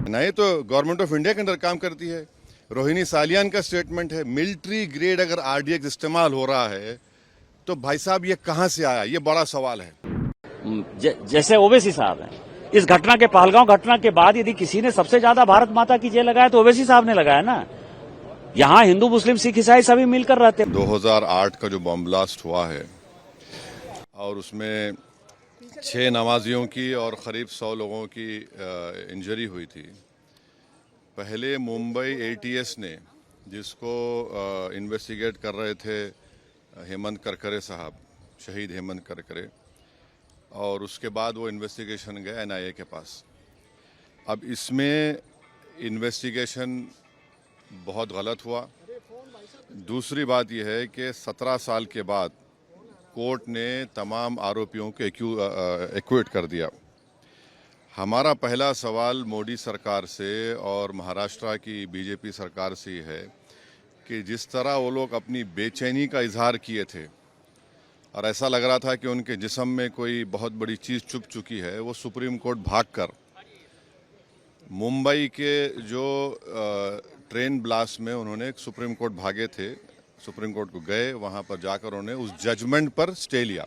नहीं तो government of India के अंदर काम करती है। रोहिणी सालियान का स्टेटमेंट है, मिलिट्री ग्रेड अगर आरडीएक्स इस्तेमाल हो रहा है तो भाई साहब ये कहां से आया, ये बड़ा सवाल है। जैसे ओवैसी साहब हैं, इस घटना के पहलगांव घटना के बाद यदि किसी ने सबसे ज्यादा भारत माता की जय लगाया तो ओवैसी साहब ने लगाया ना। यहाँ हिंदू मुस्लिम सिख ईसाई सभी मिलकर रहते हैं। 2008 का जो बॉम्ब ब्लास्ट हुआ है और उसमें 6 नमाजियों की और करीब 100 लोगों की इंजरी हुई थी। पहले मुंबई एटीएस ने, जिसको इन्वेस्टिगेट कर रहे थे हेमंत करकरे साहब, शहीद हेमंत करकरे, और उसके बाद वो इन्वेस्टिगेशन गए एनआईए के पास। अब इसमें इन्वेस्टिगेशन बहुत गलत हुआ। दूसरी बात यह है कि 17 साल के बाद कोर्ट ने तमाम आरोपियों को एक्विट कर दिया। हमारा पहला सवाल मोदी सरकार से और महाराष्ट्र की बीजेपी सरकार से है कि जिस तरह वो लोग अपनी बेचैनी का इजहार किए थे और ऐसा लग रहा था कि उनके जिस्म में कोई बहुत बड़ी चीज़ चुभ चुकी है, वो सुप्रीम कोर्ट भागकर मुंबई के जो ट्रेन ब्लास्ट में उन्होंने सुप्रीम कोर्ट भागे थे, सुप्रीम कोर्ट को गए, वहाँ पर जाकर उन्होंने उस जजमेंट पर स्टे लिया।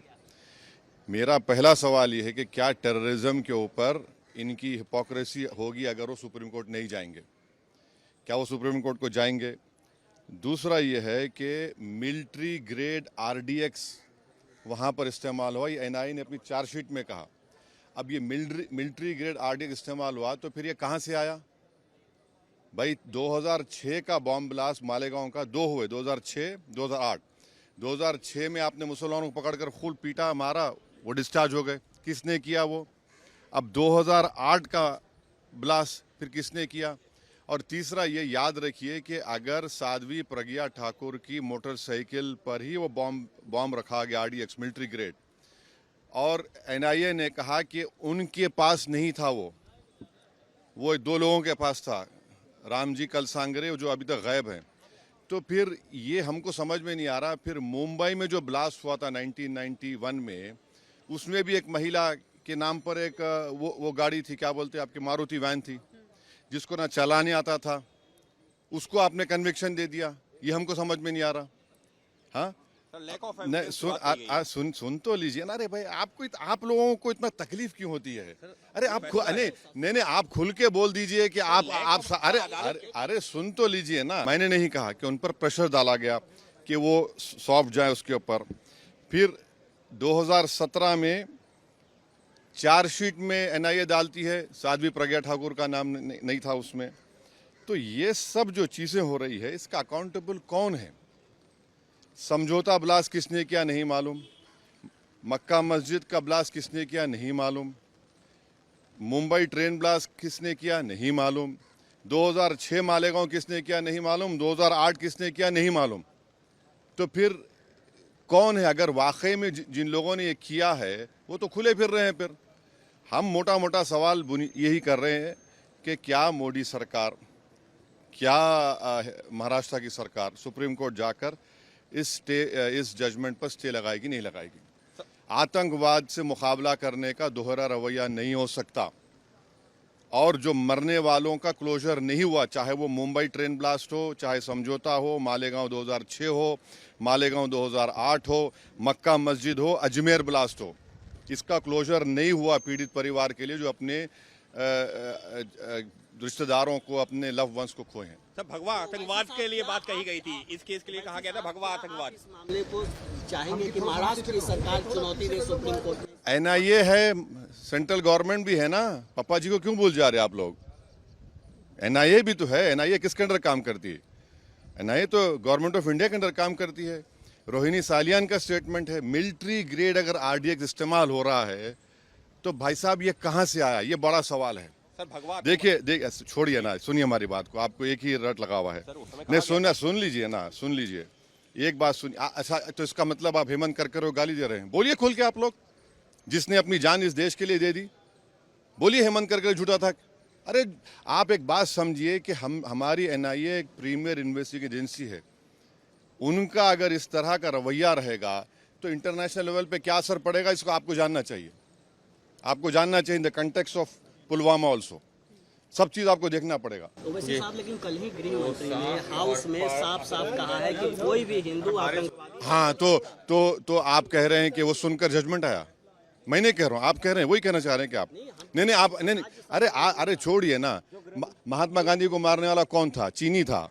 मेरा पहला सवाल ये है कि क्या टेररिज्म के ऊपर इनकी हिपोक्रेसी होगी अगर वो सुप्रीम कोर्ट नहीं जाएंगे? क्या वो सुप्रीम कोर्ट को जाएंगे? दूसरा ये है कि मिलिट्री ग्रेड आरडीएक्स वहाँ पर इस्तेमाल हुआ, ये एनआईए ने अपनी चार्जशीट में कहा। अब ये मिलिट्री ग्रेड आरडीएक्स इस्तेमाल हुआ तो फिर ये कहाँ से आया? भाई 2006 का बॉम्ब ब्लास्ट मालेगांव का 2 हुए, 2006, 2008। 2006 में आपने मुसलमानों को पकड़कर खूब पीटा, मारा, वो डिस्चार्ज हो गए। किसने किया वो? अब 2008 का ब्लास्ट फिर किसने किया? और तीसरा ये याद रखिए कि अगर साध्वी प्रज्ञा ठाकुर की मोटरसाइकिल पर ही वो बॉम्ब रखा गया आरडीएक्स मिलिट्री ग्रेड, और एनआईए ने कहा कि उनके पास नहीं था, वो 2 लोगों के पास था, रामजी कलसांगरे, जो अभी तक गायब हैं। तो फिर ये हमको समझ में नहीं आ रहा। फिर मुंबई में जो ब्लास्ट हुआ था 1991 में, उसमें भी एक महिला के नाम पर एक वो गाड़ी थी, क्या बोलते हैं आपकी, मारुति वैन थी, जिसको ना चलाने आता था, उसको आपने कन्विक्शन दे दिया। ये हमको समझ में नहीं आ रहा। हाँ नहीं, सुन तो लीजिए ना। अरे भाई आप लोगों को इतना तकलीफ क्यों होती है? अरे आप नहीं, आप खुल के बोल दीजिए कि आप अरे सुन तो लीजिए ना। मैंने नहीं कहा कि उन पर प्रेशर डाला गया कि वो सॉफ्ट जाए उसके ऊपर। फिर 2017 में चार्जशीट में एनआईए डालती है, साध्वी प्रज्ञा ठाकुर का नाम नहीं था उसमें। तो ये सब जो चीजें हो रही है, इसका अकाउंटेबल कौन है? समझौता ब्लास्ट किसने किया नहीं मालूम, मक्का मस्जिद का ब्लास्ट किसने किया नहीं मालूम, मुंबई ट्रेन ब्लास्ट किसने किया नहीं मालूम, 2006 मालेगांव किसने किया नहीं मालूम, 2008 किसने किया नहीं मालूम। तो फिर कौन है? अगर वाकई में जिन लोगों ने ये किया है वो तो खुले फिर रहे हैं। फिर हम मोटा मोटा सवाल यही कर रहे हैं कि क्या मोदी सरकार, क्या महाराष्ट्र की सरकार सुप्रीम कोर्ट जाकर इस जजमेंट पर स्टे लगाएगी, नहीं लगाएगी? आतंकवाद से मुकाबला करने का दोहरा रवैया नहीं हो सकता। और जो मरने वालों का क्लोजर नहीं हुआ, चाहे वो मुंबई ट्रेन ब्लास्ट हो, चाहे समझौता हो, मालेगांव 2006 हो, मालेगांव 2008 हो, मक्का मस्जिद हो, अजमेर ब्लास्ट हो, इसका क्लोजर नहीं हुआ पीड़ित परिवार के लिए जो अपने रिश्तेदारों को, अपने लव वंस को खोए हैं। सर, भगवा आतंकवाद के लिए बात कही गई थी, इस केस के लिए कहा गया था भगवा आतंकवाद। इस मामले को चाहेंगे कि महाराष्ट्र की सरकार चुनौती दे सुप्रीम कोर्ट में। एनआईए है, सेंट्रल गवर्नमेंट भी है ना। पापा जी को क्यों भूल जा रहे आप लोग? एनआईए भी तो है। एनआईए किसके अंडर काम करती है? एनआईए तो गवर्नमेंट ऑफ इंडिया के अंदर काम करती है। रोहिणी सालियान का स्टेटमेंट है, मिलिट्री ग्रेड अगर आरडीएक्स इस्तेमाल हो रहा है तो भाई साहब ये कहां से आया, ये बड़ा सवाल है। सर, भगवा देखिए छोड़िए ना, सुनिए हमारी बात को, आपको एक ही रट लगा हुआ है। नहीं, सुन लीजिए ना, सुन लीजिए एक बात सुनिए। अच्छा, तो इसका मतलब आप हेमंत करकरे को गाली दे रहे हैं? बोलिए खुल के आप लोग, जिसने अपनी जान इस देश के लिए दे दी, बोलिए हेमंत करकरे झूठा था। अरे आप एक बात समझिए कि हमारी एनआईए एक प्रीमियर इन्वेस्टिगेटिव एजेंसी है। उनका अगर इस तरह का रवैया रहेगा तो इंटरनेशनल लेवल पे क्या असर पड़ेगा, इसको आपको जानना चाहिए। आपको जानना चाहिए in the context of Pulwama also. सब चीज आपको देखना पड़ेगा। ओवैसी साहब, लेकिन कल ही गृह मंत्री ने हाउस में साफ साफ कहा है कि कोई भी हिंदू आतंकवादी। हाँ, तो आप कह रहे हैं कि वो सुनकर जजमेंट आया? मैं नहीं कह रहा हूँ, आप कह रहे हैं, वही कहना चाह रहे हैं कि आप नहीं आप नहीं अरे छोड़िए ना। महात्मा गांधी को मारने वाला कौन था? चीनी था।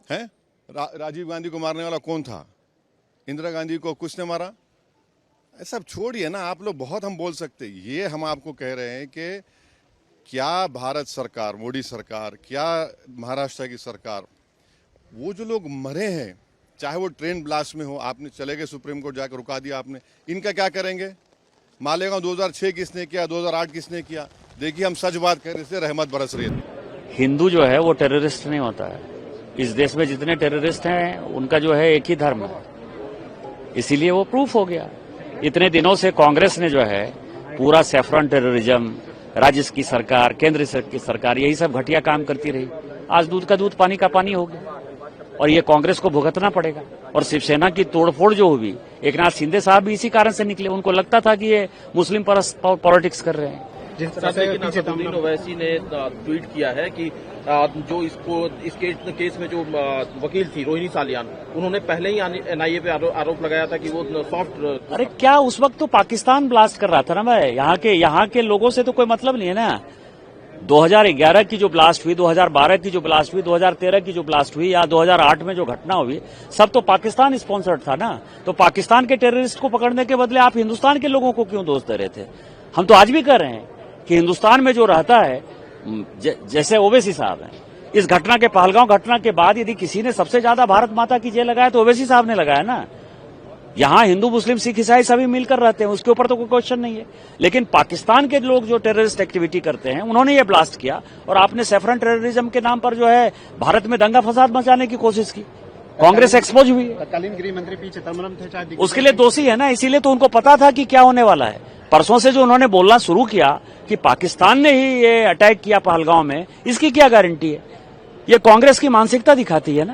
हैं? राजीव गांधी को मारने वाला कौन था? इंदिरा गांधी को कुछ ने मारा? ऐसा छोड़िए ना, आप लोग बहुत हम बोल सकते। ये हम आपको कह रहे हैं कि क्या भारत सरकार, मोदी सरकार, क्या महाराष्ट्र की सरकार, वो जो लोग मरे हैं, चाहे वो ट्रेन ब्लास्ट में हो, आपने चले गए सुप्रीम कोर्ट जाकर रुका दिया आपने, इनका क्या करेंगे? मालेगांव 2006 किसने किया, 2008 किसने किया? देखिए, हम सच बात कर रहे थे, रहमत बरस रही है। हिंदू जो है वो टेररिस्ट नहीं होता है। इस देश में जितने टेररिस्ट हैं उनका जो है एक ही धर्म है, इसीलिए वो प्रूफ हो गया। इतने दिनों से कांग्रेस ने जो है पूरा सैफरन टेररिज्म, राज्य की सरकार, केंद्र की सरकार, यही सब घटिया काम करती रही। आज दूध का दूध पानी का पानी हो गया और ये कांग्रेस को भुगतना पड़ेगा। और शिवसेना की तोड़फोड़ जो हुई, एकनाथ शिंदे साहब भी इसी कारण से निकले। उनको लगता था कि ये मुस्लिम पॉलिटिक्स कर रहे हैं। जिस तरह से असदुद्दीन ओवैसी ने ट्वीट किया है कि जो इस केस में जो वकील थी रोहिणी सालियान, उन्होंने पहले ही एनआईए पे आरोप लगाया था कि वो सॉफ्ट। अरे क्या उस वक्त तो पाकिस्तान ब्लास्ट कर रहा था ना भाई, यहाँ के लोगों से तो कोई मतलब नहीं है ना। 2011 की जो ब्लास्ट हुई, 2012 की जो ब्लास्ट हुई, 2013 की जो ब्लास्ट हुई, या 2008 में जो घटना हुई, सब तो पाकिस्तान स्पॉन्सर्ड था ना। तो पाकिस्तान के टेररिस्ट को पकड़ने के बदले आप हिंदुस्तान के लोगों को क्यों दोष दे रहे थे? हम तो आज भी कर रहे हैं कि हिंदुस्तान में जो रहता है, जैसे ओवैसी साहब हैं, इस घटना के, पहलगांव घटना के बाद यदि किसी ने सबसे ज्यादा भारत माता की जय लगाया तो ओवैसी साहब ने लगाया ना। यहाँ हिंदू, मुस्लिम, सिख, ईसाई सभी मिलकर रहते हैं, उसके ऊपर तो कोई क्वेश्चन नहीं है। लेकिन पाकिस्तान के लोग जो टेररिस्ट एक्टिविटी करते हैं, उन्होंने ये ब्लास्ट किया और आपने सैफरन टेररिज्म के नाम पर जो है भारत में दंगा फसाद मचाने की कोशिश की। कांग्रेस एक्सपोज हुई है। तत्कालीन गृह मंत्री पी चिदम्बरम थे, शायद उसके लिए दोषी है ना, इसीलिए तो उनको पता था कि क्या होने वाला है। परसों से जो उन्होंने बोलना शुरू किया कि पाकिस्तान ने ही ये अटैक किया पहलगांव में, इसकी क्या गारंटी है? ये कांग्रेस की मानसिकता दिखाती है ना।